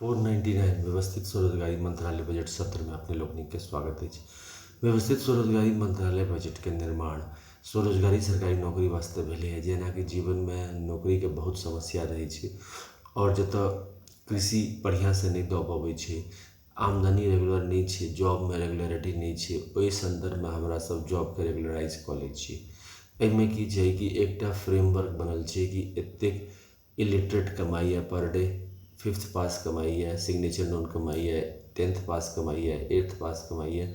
499 व्यवस्थित स्वरोजगारी मंत्रालय बजट सत्र में अपने लोकनिक के स्वागत अछि। व्यवस्थित स्वरोजगारी मंत्रालय बजट के निर्माण स्वरोजगारी सरकारी नौकरी वास्ते भेलै है। जेना कि जीवन में नौकरी के बहुत समस्या रहे छै और जतऽ कृषि बढ़िया से नहीं दऽ पबै छै, आमदनी रेगुलर नहीं छै, जॉब में रेगुलरिटी नहीं छै, ओहि संदर्भ में हमरा सब जॉब के रेगुलराइज कऽ लै छी। एहिमे की छै कि एकटा फ्रेमवर्क बनल छै कि एतेक इलिटरेट कमाइए पर डे, 5th पास कमाइए, सिग्नेचर नोन कमाइए, 10th पास कमाइए, 8th पास कमाइए,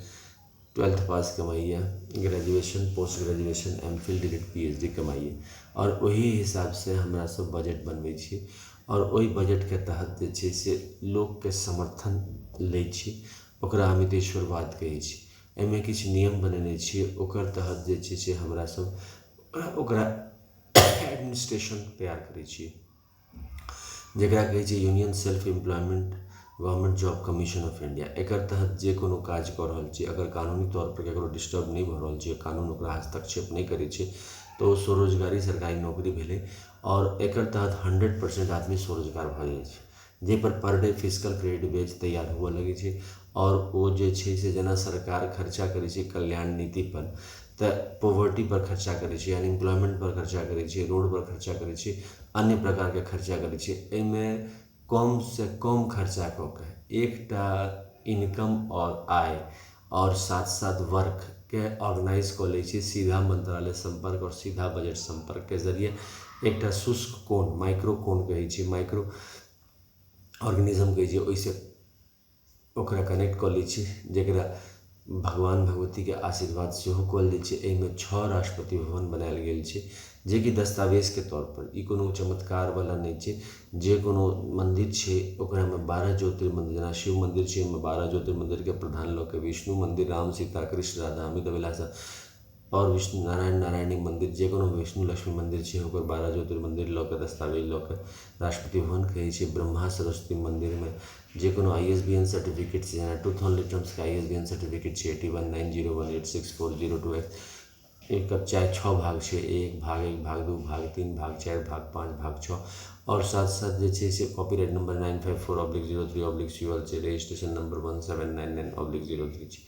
12th पास कमाइए, graduation, post graduation, MPhil, direct PhD कमाइए। और वही हिसाब से हमरा सब बजट बनबै छी और ओहि बजट के तहत जे छै से लोक के समर्थन लै छी, ओकरा अमितेश्वरवाद कहै छी। एहिमे किछु नियम बनेने छियै, ओकर तहत जे छै से हमरा सब ओकरा एडमिनिस्ट्रेशन तैयार करै छियै, जेकरा कहै छै union self employment government job commission of India. एकर तहत जे कोनो काज कऽ रहल छै, अगर कानूनी तौर पर ककरो डिस्टर्ब नहीं भऽ रहल छै, कानून ओकरा हस्तक्षेप नहीं करै छै, तो स्वरोजगारी सरकारी नौकरी भेलै। और एकर तहत 100% आदमी स्वरोजगार भऽ जाइ छै, जाहि पर डे फिजिकल क्रेडिट बेच तैयार हुअ लगै छै। और ओ जे छै से जेना सरकार खर्चा करै छै कल्याण नीति पर, तऽ पॉवर्टी पर खर्चा करै छै, अनएम्प्लॉयमेंट पर खर्चा करै छै, रोड पर खर्चा करै छै, अन्य प्रकार के खर्चा करै छै। एहिमे कम से कम खर्चा कऽ के एकटा इनकम और आय और साथ साथ वर्क के ऑर्गेनाइज कऽ लै छै सीधा मंत्रालय संपर्क और सीधा बजट संपर्क के जरिए। एकटा शुष्क कोण, माइक्रो कोण कहै छै, माइक्रो ऑर्गेनिज्म कहै छै, ओहिसे ओकरा कनेक्ट कऽ लै छै, जकरा भगवान भगवती के आशीर्वाद सेहो कऽ लै छै। एहिमे 6 राष्ट्रपति भवन बनायल गेल छै, जे कि दस्तावेज के तौर पर, ई कोनो चमत्कार वाला नहीं छै। जे कोनो मंदिर छै ओकरा में 12 ज्योतिर्मंदिर, जेना शिव मंदिर छै, ओहिमे 12 ज्योतिर्मंदिर के प्रधान लऽ के, विष्णु मंदिर, राम सीता कृष्ण राधा अमित अभिलाषा और विष्णु नारायण नारायणी मंदिर, जे कोनो विष्णु लक्ष्मी मंदिर छै ओकर 12 ज्योतिर्मंदिर लऽ के, दस्तावेज लऽ के राष्ट्रपति भवन कहै छै। ब्रह्मा सरस्वती मंदिर में जे कोनो ISBN सर्टिफिकेट छै, जेना 2000 टर्म्स के ISBN सर्टिफिकेट छै 8190186402। एक चाहे 6 भाग छै, 1 भाग 1 भाग 2 भाग 3 भाग 4 भाग 5 भाग 6, और साथ साथ जे छै से कॉपीराइट नंबर 954/03/CUL छै, रजिस्ट्रेशन नंबर 1799/03 छै।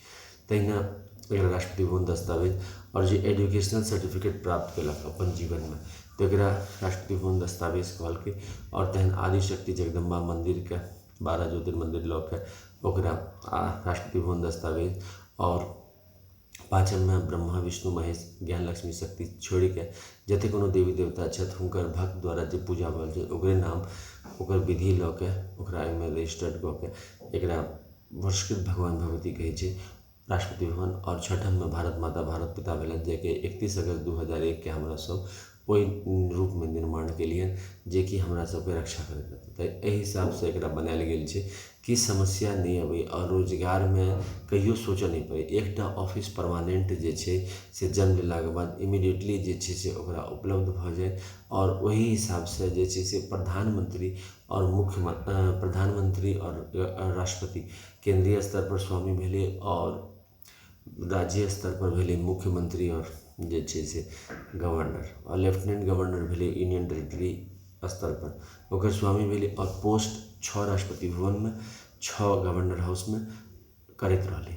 तहिना एकरा राष्ट्रपति भवन दस्तावेज और जे एजुकेशनल सर्टिफिकेट प्राप्त केलक अपन जीवन में, तो एकरा राष्ट्रपति भवन दस्तावेज कहलकै। और तहन आदिशक्ति जगदम्बा मंदिर के 12 ज्योतिर्मंदिर लऽ के ओकरा राष्ट्रपति भवन दस्तावेज। और पाँचम में ब्रह्मा विष्णु महेश ज्ञान लक्ष्मी शक्ति छोड़ के जते कोनो देवी देवता छथि हुनकर भक्त द्वारा जे पूजा भऽ छै ओकरे नाम, ओकर विधि लऽ के ओकरा एहिमे रजिस्टर्ड कऽ के एकरा पुरस्कृत भगवान भगवती कहै छै राष्ट्रपति भवन। और छठम में भारत माता भारत पिता भेलनि, जेके 31 अगस्त 2001 के हमरा सब ओहि रूप में निर्माण केलियनि, जे कि हमरा सबके रक्षा करैत रहतै। तऽ एहि हिसाब से एकरा बनायल गेल छै कि समस्या नहीं अबै और रोजगार में कहियो सोचऽ नहीं पड़े। एकटा ऑफिस परमानेंट जे छै से जन्म लेलाक बाद इमीडिएटली जे छै से ओकरा उपलब्ध भऽ जाय। और वही हिसाब से जे छै से प्रधानमंत्री और प्रधानमंत्री और राष्ट्रपति केंद्रीय स्तर पर स्वामी भेलै, और राज्य स्तर पर भेलै मुख्यमंत्री और जे छै से गवर्नर, और लेफ्टिनेंट गवर्नर भेलै यूनियन टेरिटरी स्तर पर ओकर स्वामी भेलै। और पोस्ट 6 राष्ट्रपति भवन में, 6 गवर्नर हाउस में करैत रहलै।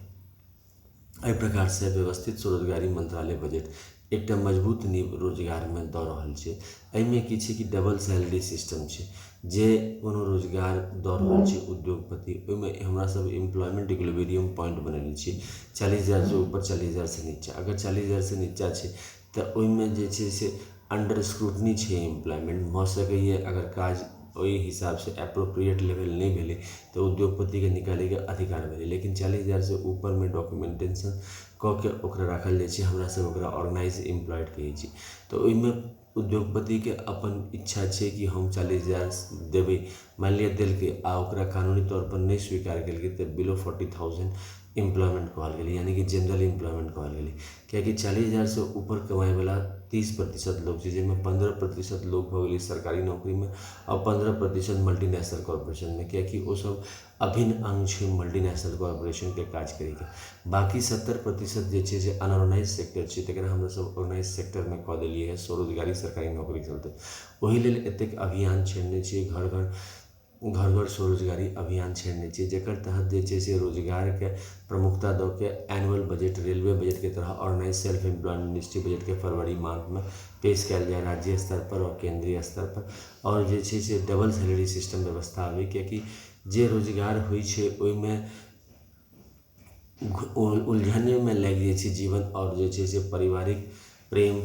एहि प्रकार से व्यवस्थित स्वरोजगारी मंत्रालय बजट एकटा मजबूत नींव रोजगार में दऽ रहल छै। एहिमे की छै कि डबल सैलरी सिस्टम छै, जे कोनो रोजगार दऽ रहल छै उद्योगपति, ओहिमे हमरा सब एम्प्लॉयमेंट इक्विलिब्रियम पॉइंट बनेने छियै, 40,000 से ऊपर, 40,000 से नीचा। अगर 40,000 से नीचा छै तऽ ओहिमे जे छै से अंडर स्क्रूटनी छै एम्प्लॉयमेंट भऽ सकैए। अगर काज ओहि हिसाब से अप्रोप्रिएट लेवल नहीं भेलै तो उद्योगपति के निकाले के अधिकार भेलै। लेकिन 40,000 से ऊपर में डॉक्यूमेंटेशन कऽ के ओकरा राखल जाइ छै, हमरा सब ओकरा ऑर्गेनाइज एम्प्लॉयड कहै छी। तो ओहिमे उद्योगपति के अपन इच्छा छै कि हम 40,000 देबै, मान लिअ देलकै आ ओकरा कानूनी तौर पर नहीं स्वीकार केलकै तऽ बिलो 40,000 एम्प्लॉयमेंट कहल गेलै, यानी कि जनरल एम्प्लॉयमेंट कहल गेलै। कियाकि 40,000 से ऊपर कमाए वाला 30% लोग छै, जाहिमे 15% लोग भऽ गेलै सरकारी नौकरी में और 15% मल्टीनेशनल कॉर्पोरेशन में, कियाकि वो सब अभिन्न अंग छै मल्टीनेशनल कॉर्पोरेशन के काज करे के। बाकी 70% जे छै से अनऑर्गेनाइज सेक्टर छै, तकरा हमरा सब ऑर्गेनाइज सेक्टर में कऽ देलियै है स्वरोजगारी सरकारी नौकरी चलते। ओहि लेल एतेक अभियान छेड़ने छियै, घर घर घर घर स्वरोजगारी अभियान छेड़ने चाहिए, जेकर तहत जे छै से रोजगार के प्रमुखता दऽ के एनुअल बजट रेलवे बजट के तरह organise self employment ministry budget के फरवरी माह में पेश कयल जाए राज्य स्तर पर और केंद्रीय स्तर पर। और जे छै से डबल सैलरी सिस्टम व्यवस्था आबे, कियाकि जे रोजगार होइ छै ओहिमे उलझने में लागि जाइ छै जीवन, और जे छै से पारिवारिक प्रेम,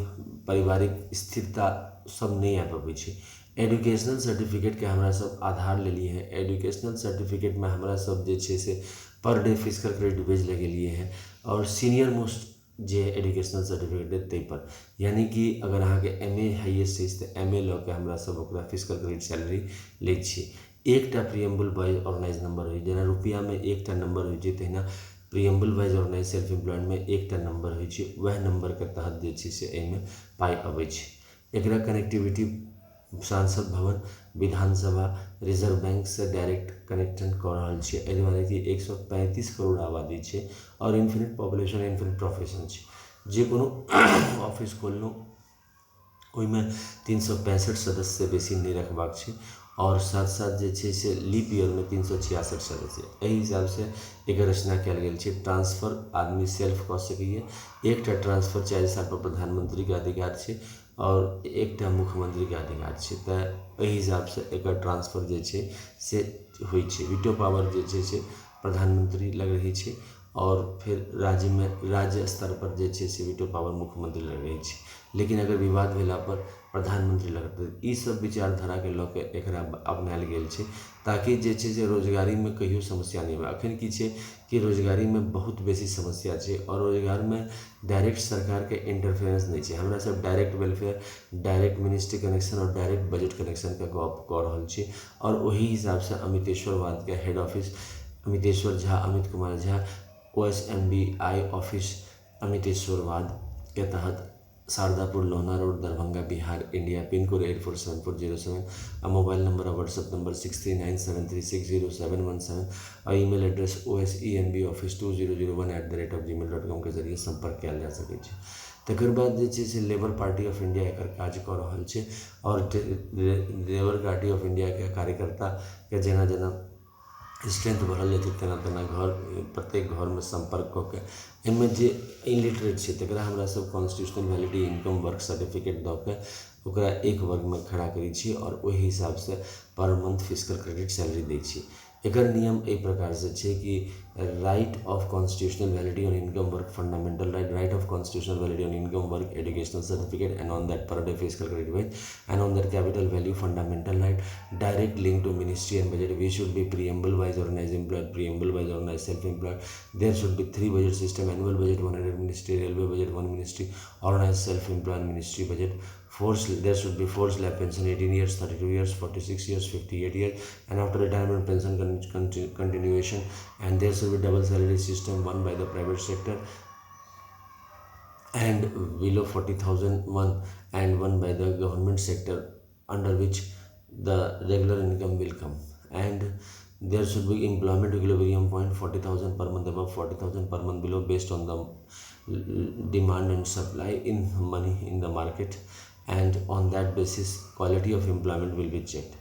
पारिवारिक स्थिरता सब नहीं आ पाबै छै। एजुकेशनल सर्टिफिकेट के हमरा सब आधार लेलिए हैं। एजुकेशनल सर्टिफिकेट में हमरा सब जे छै से per day physical credit wage लगेलिए हैं, और सीनियर मोस्ट जे एजुकेशनल सर्टिफिकेट है ताहि पर, यानी कि अगर अहाँ के MA हाईएस्ट अछि तो MA लऽ के हमरा सब ओकरा फिजिकल क्रेडिट सैलरी लै छी। एकटा प्रिएम्बल वाइज ऑर्गेनाइज नंबर होइ, जेना रुपया में एकटा नंबर होइ छै, तहिना preamble wise organise self employed में एकटा नंबर होइ छै। वह नंबर के तहत जे छै से एहिमे पाइ अबै छै। एकरा कनेक्टिविटी सांसद भवन, विधानसभा, रिजर्व बैंक से डायरेक्ट कनेक्शन कऽ रहल छियै, एहि दुआरे कि 135 करोड़ आबादी छै और इन्फिनिट पॉपुलेशन, इन्फिनिट प्रोफेशन छै। जे कोनो ऑफिस खोललहुँ ओहिमे 365 सदस्य से बेसी नहीं रखबाक छै, और साथ साथ जे छै से लीप ईयर में 366 सदस्य। एहि हिसाब से एक रचना कयल गेल छै। ट्रांसफर आदमी सेल्फ कऽ सकैए। एकटा ट्रांसफर 4 साल पर प्रधानमंत्री के अधिकार छै और एकटा मुख्यमंत्री के अधिकार छै, तऽ एहि हिसाब से एकर ट्रांसफर जे छै से होइ छै। वीटो पावर जे छै से प्रधानमंत्री लग रही छै, और फिर राज्य में राज्य स्तर पर जे छै से वीटो पावर मुख्यमंत्री लग रही छै, लेकिन अगर विवाद भेला पर प्रधानमंत्री लगत। ई सब विचारधारा के लऽ के एकरा अपनायल गेल छै, ताकि जे छै से रोजगारी में कहियो समस्या नहीं हुए। अखन की छै कि रोजगारी में बहुत बेसी समस्या छै, और रोजगार में डायरेक्ट सरकार के इंटरफेरेंस नहीं छै। हमरा सब direct welfare, direct ministry connection और डायरेक्ट बजट कनेक्शन के गप कऽ रहल छी, और वही हिसाब से अमितेश्वरवाद के head office Amiteshwar Jha, Amit Kumar Jha, OSMBI office Amiteshwarwad के तहत Sharadapur, Lohna road, Darbhanga, Bihar, India, pin code 847407, और मोबाइल नंबर और व्हाट्सएप नंबर 6397360717, और ईमेल एड्रेस osembaoffice2001@gmail.com के जरिए संपर्क कयल जा सकै छै। तकर बाद जे छै से लेबर पार्टी ऑफ इंडिया एकर काज कऽ रहल छै, और लेबर पार्टी ऑफ इंडिया के कार्यकर्ता के जेना जेना स्ट्रेंथ बढ़ल जेतै तेना तेना प्रत्येक घर में संपर्क कऽ के एहिमे जे इलिटरेट छै तकरा हमरा सब constitutional validity income work certificate दऽ के ओकरा एक वर्ग में खड़ा करै छी, और ओहि हिसाब से पर मंथ फिजिकल क्रेडिट सैलरी दै छी। एकर नियम एहि प्रकार से छै कि right of constitutional validity on income work fundamental right, right of constitutional validity on income work educational certificate and on that per day physical credit wage and on that capital value fundamental right, direct link to ministry and budget. We should be preamble wise organized employed, preamble wise organized self employed. There should be 3 budget system: annual budget 100 ministry, railway budget 1 ministry, organized self employed ministry budget. There should be 4 slab pension: 18 years, 32 years, 46 years, 58 years, and after retirement pension continuation. And there should be double salary system, one by the private sector and below 40,000 one, and one by the government sector, under which the regular income will come. And there should be employment equilibrium point: 40,000 per month above, 40,000 per month below, based on the demand and supply in money in the market, and on that basis quality of employment will be checked.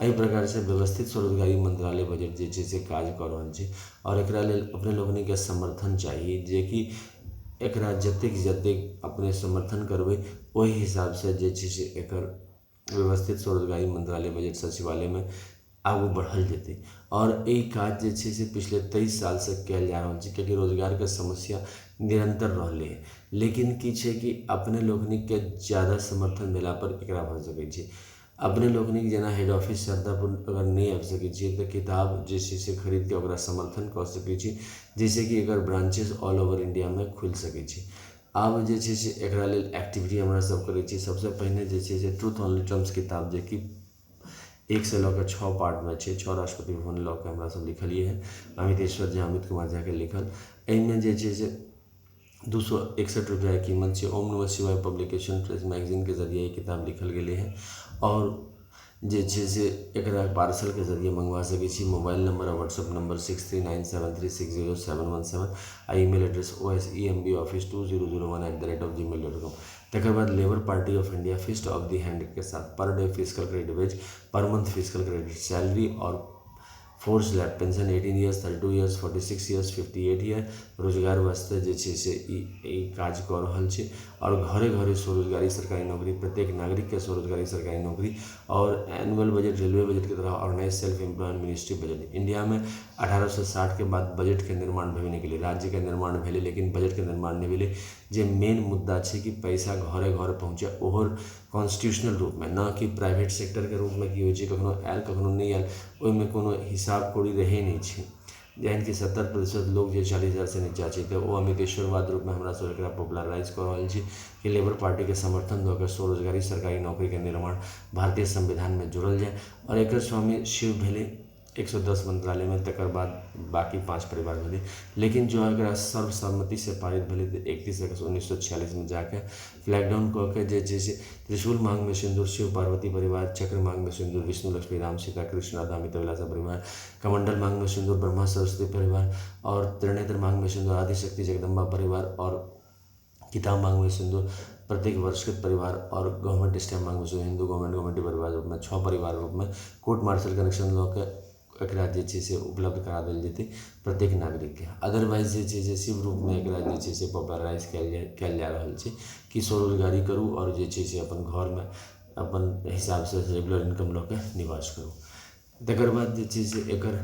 एहि प्रकार से व्यवस्थित स्वरोजगारी मंत्रालय budget जे छै से काज कऽ रहल छै, और एकरा लेल अपने लोगनी के समर्थन चाहिए, जे कि एकरा जतेक जतेक अपने समर्थन करबै ओहि हिसाब से जे छै से एकर व्यवस्थित स्वरोजगारी मंत्रालय बजट सचिवालय में आगू बढ़ल जेतै। और एहि काज जे छै से पिछले 23 साल से कयल जा रहल छै, कियाकि रोजगार के समस्या निरंतर रहलै है, लेकिन की छै कि अपने लोकनिक के ज़्यादा समर्थन भेला पर एकरा भऽ सकै छै। अपने लोकनिक जेना हेड ऑफिस शारदापुर अगर नहीं आबि सकै छियै तऽ किताब जे छै से खरीद के ओकरा समर्थन कऽ सकै छी, जाहिसँ कि एकर ब्रांचेस ऑल ओवर इंडिया में खुलि सकै छै। आब जे छै से एकरा लेल एक्टिविटी हमरा सब करै छी। सबसे पहिने जे छै से ट्रूथ ओनली टर्म्स किताब, जे कि 1 से लऽ के 6 पार्ट में छै, 6 राष्ट्रपति भवन लऽ के हमरा सब लिखलिए है, अमितेश्वर झा, अमित कुमार झा के लिखल। एहिमे जे छै से 261 रुपया की कीमत छै। ओम नमः शिवाय पब्लिकेशन प्रेस मैगजीन के जरिए ये किताब लिखल गेले है। और जे छै से एकरा पार्सल के जरिए मंगवा सकै छी। मोबाइल नंबर और व्हाट्सएप नंबर 6397360717 आ ईमेल एड्रेस osemboffice2001@gmail.com। तकर बाद Labour Party of India fist of the hand के साथ per day physical credit wage, per month physical credit salary और force lab pension 18 years, 32 years, 46 years, 58 year रोजगार वास्ते जे छै से ई काज कऽ रहल छै। और घरे घरे स्वरोजगारी सरकारी नौकरी, प्रत्येक नागरिक के स्वरोजगारी सरकारी नौकरी और एनुअल बजट रेलवे बजट की तरह organise self employment ministry budget. India में 1860 के बाद बजट के निर्माण भेने के लिए राज्य के निर्माण भेले, लेकिन बजट के निर्माण नहीं भेले। जे मेन मुद्दा छै कि पैसा घरे घर पहुँचे, ओहर कॉन्स्टिट्यूशनल रूप में, ना कि प्राइवेट सेक्टर के रूप में कि होइ छै कखनो आयल कखनो नहीं आयल, ओहिमे कोनो हिसाब कौड़ी रहै नहीं छै। जहन कि 70% लोग जे 40,000 से नीचा छै तऽ ओ अमितेश्वरवाद रूप में हमरा सब एकरा पॉपुलराइज कऽ रहल छी कि लेबर पार्टी के समर्थन दऽ कऽ स्वरोजगारी सरकारी नौकरी के निर्माण भारतीय संविधान में जोड़ल जाए। और एकर स्वामी शिव भेले 110 मंत्रालय में, तकर बाद बाकी 5 परिवार भेले। लेकिन जो एकरा सर्वसम्मति से पारित भेले तो 31 अगस्त 1946 में जाके फ्लैग डाउन कऽ के जे छै से त्रिशूल मांग में सिंदूर शिव पार्वती परिवार, चक्र मांग में सिंदूर विष्णु लक्ष्मी राम सीता कृष्ण राधा अमित विलासा परिवार, कमंडल मांग में सिंदूर ब्रह्मा सरस्वती परिवार, और त्रिनेत्र मांग में सिंदूर आदिशक्ति जगदम्बा परिवार, और किताब मांग में सिंदूर प्रत्येक वर्षकृत परिवार, और गवर्नमेंट स्टैम्प मांग में सिंदूर हिंदू गवर्नमेंट परिवार रूप में 6 परिवार रूप में कोर्ट मार्शल कनेक्शन लऽ के एकरा जे छै से उपलब्ध करा देल जेतै प्रत्येक नागरिक के। अदरवाइज जे छै से शिव रूप में एकरा जे छै से पॉपुलराइज कयल जा रहल छै कि स्वरोजगारी करू और जे छै से अपन घर में अपन हिसाब से रेगुलर इनकम लऽ के निवास करू। तकर बाद जे छै से एकर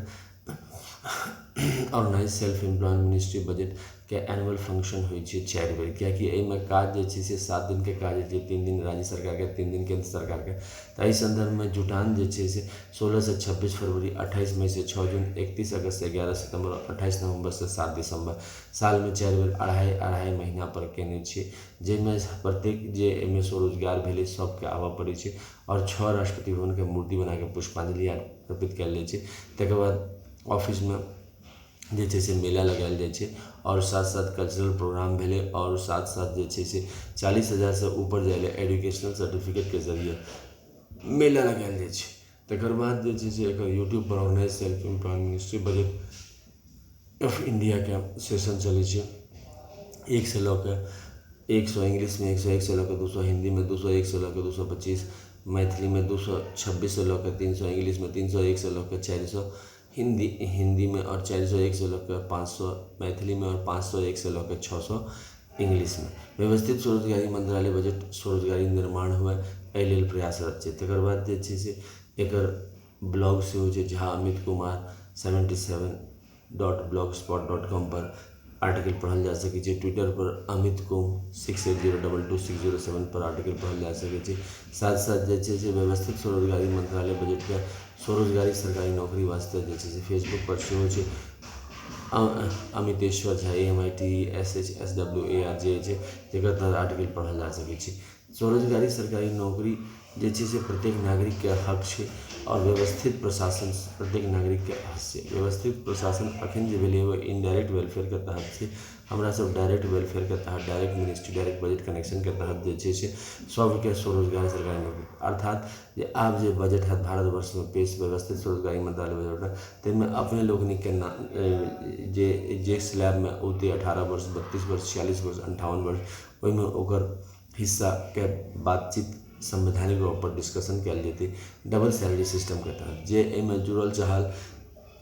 organise self employment ministry budget के एनुअल फंक्शन होइ छै 4 बेर, कियाकि एहिमे काज जे छै से 7 दिन के काज छै, 3 दिन राज्य सरकार के, 3 दिन केंद्र सरकार के। तऽ एहि संदर्भ में जुटान जे छै से 16 से 26 फरवरी, 28 मई से 6 जून, 31 अगस्त से 11 सितंबर, 28 नवंबर से 7 दिसंबर साल में 4 बेर अढ़ाई महीना पर केने छै, जाहिमे प्रत्येक जे एहिमे स्वरोजगार भेलै सबके आबऽ पड़ै छै और 6 राष्ट्रपति भवन के मूर्ति बना के पुष्पांजलि अर्पित कयल जाइ छै। तकर बाद ऑफिस में जे छै से मेला लगायल जाइ छै और साथ साथ कल्चरल प्रोग्राम भेलै और साथ साथ जे छै से 40,000 से ऊपर जाए एजुकेशनल सर्टिफिकेट के जरिए मेला लगायल जाइ छै। तकर बाद जे छै से एकर यूट्यूब पर organise self employment ministry budget of India के सेशन चलै छै, 1 से लऽ के 100 इंग्लिश में, 101 से लऽ के 200 हिंदी में, 201 से लऽ के 225 मैथिली में, 226 से लऽ के 300 इंग्लिश में, 301 से लऽ के 400 हिंदी में, और 401 से लऽ के 500 मैथिली में, और 501 से लऽ के 600 इंग्लिश में। व्यवस्थित स्वरोजगारी मंत्रालय बजट स्वरोजगारी निर्माण हुए एहि लेल प्रयासरत छै। तकर बाद जे छै से एकर ब्लॉग सेहो छै, झा अमित कुमार 77.blogspot.com पर आर्टिकल पढ़ल जा सकै छै। ट्विटर पर अमित कुम 68022607 पर आर्टिकल पढ़ल जा सकै छै। साथ साथ जे छै से व्यवस्थित स्वरोजगारी मंत्रालय बजट के स्वरोजगारी सरकारी नौकरी वास्ते जे छै से फेसबुक पर सेहो छै, अमितेश्वर झा AMITESHSWARJ छै, जकर तहत आर्टिकल पढ़ल जा सकै छै। स्वरोजगारी सरकारी नौकरी जे छै से प्रत्येक नागरिक के हक छै और व्यवस्थित प्रशासन प्रत्येक नागरिक के हक छै। व्यवस्थित प्रशासन अखन जे भेलै वो इनडायरेक्ट वेलफेयर के तहत छै। हमरा सब डायरेक्ट वेलफेयर के तहत, direct ministry direct budget connection के तहत जे छै से सबके स्वरोजगार सरकारी नौकरी, अर्थात जे आब जे बजट है भारतवर्ष में पेश व्यवस्थित स्वरोजगारी मंत्रालय बजट ताहिमे अपने लोकनिक के जे स्लैब में औते 18 वर्ष, 32 वर्ष, 46 वर्ष, 58 वर्ष, ओहिमे ओकर हिस्सा के बातचीत संवैधानिक तौर पर डिस्कशन कयल जेतै डबल सैलरी सिस्टम के तहत। जे एहिमे जुड़ल चाहल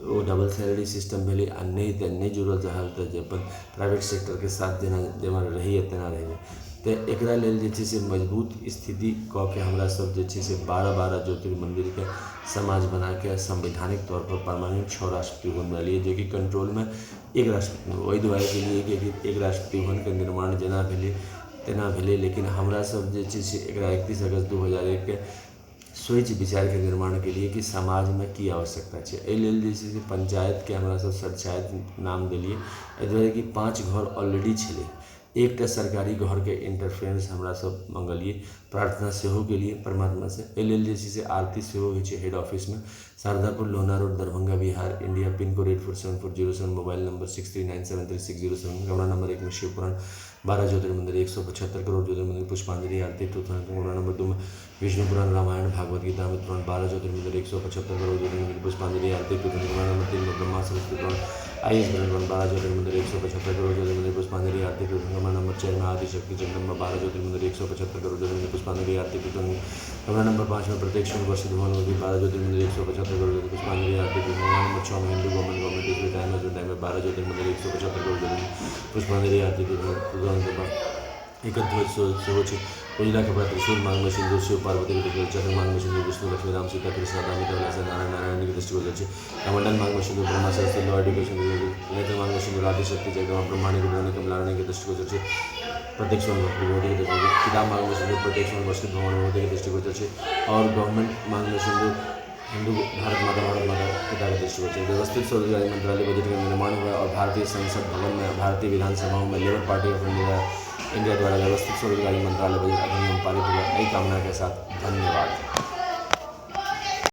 ओ डबल सैलरी सिस्टम भेलै, आ नहीं जुड़ल चाहल तऽ जे अपन प्राइवेट सेक्टर के साथ जेना रहैए तेना रहैए। तऽ एकरा लेल जे छै से मजबूत स्थिति कऽ के हमरा सब जे छै से 12 ज्योतिर्मंदिर के समाज बना के संवैधानिक तौर पर परमानेंट 6 राष्ट्रपति भवन बनेलिए, जो कि कंट्रोल में 1 राष्ट्रपति ओहि दुआरे के लिए कि 1 राष्ट्रपति भवन के निर्माण जेना भेलै तेना भेलै। लेकिन हमरा सब जे छै से एकरा 31 अगस्त 2001 के सोच विचार के निर्माण के लिए कि समाज में की आवश्यकता छै, एहि लेल जे छै से पंचायत के हमरा सब सरचायत नाम देलिए। एहि दुआरे कि 5 घर ऑलरेडी छलै, एकटा सरकारी घर के इंटरफेरेंस हमरा सब मंगलिए, प्रार्थना सेहो केलिए परमात्मा से। एहि लेल जे छै से आरती सेहो होइ छै हेड ऑफिस में, Shardapur Lohna road Darbhanga Bihar India, pin code 847407, mobile number 63973607, कमरा नंबर 1 में शिवपुराण 12 ज्योतिर्मंदिर 175 करोड़ ज्योतिर्मंदिर पुष्पांजलि आरती कमरा नंबर 2 में विष्णु पुराण रामायण भागवत गीता अमृत पुराण 12 ज्योतिर्मंदिर 175 करोड़ ज्योतिर्मंदिर पुष्पांजलि आरती कमरा नंबर 3 में ब्रह्मा सरस्वती पुराण IS पुराण 12 ज्योतिर्मंदिर 175 करोड़ ज्योतिर्मंदिर पुष्पांजलि आरती कमरा नंबर 4 में आदिशक्ति जगदम्बा 12 ज्योतिर्मंदिर 175 करोड़ ज्योतिर्मंदिर पुष्पांजलि आरती कमरा नंबर 5 में प्रत्यक्ष वर्षित भवन होगी 12 ज्योतिर्मंदिर 175 करोड़ ज्योतिर्मंदिर पुष्पांजलि आरती कमरा नंबर 6 में हिंदू गवर्नमेंट टाइम में 12 ज्योतिर्मंदिर 175 करोड़ ज्योतिर्मंदिर पुष्पांजलि आरती एकध्वज सर्वोच्च उजला कपड़ा त्रिशूल मांग में सिंदूर शिव पार्वती के चक्र मांग में सिंदूर विष्णु लक्ष्मी राम सीता कृष्ण राम नारायण नारायण की दृष्टिगोचर छे कमंडल मांग में सिंदूर ब्रह्मा सरस्वती लॉ एडुकेशन नेत्र मांग में सिंदूर आदिशक्ति जगदम्बा ब्रह्मांड रुद्राणी कमलाराणी के दृष्टिगोचर छे प्रत्यक्ष भगवती के दृष्टिगोचर किताब मांग में सिंदूर प्रत्यक्ष वर्षित भगवान भगवती के दृष्टिगोचर छे और गवर्नमेंट मांग में सिंदूर हिंदू भारत माता पिता के दृष्टिगोचर व्यवस्थित स्वरोजगारी मंत्रालय बजट का निर्माण हुआ और भारतीय संसद भवन में भारतीय विधानसभाओं में लेबर पार्टी ऑफ इंडिया द्वारा व्यवस्थित स्वरोजगारी मंत्रालय बजट अधिनियम पारित हुआ। नई कामना के साथ धन्यवाद।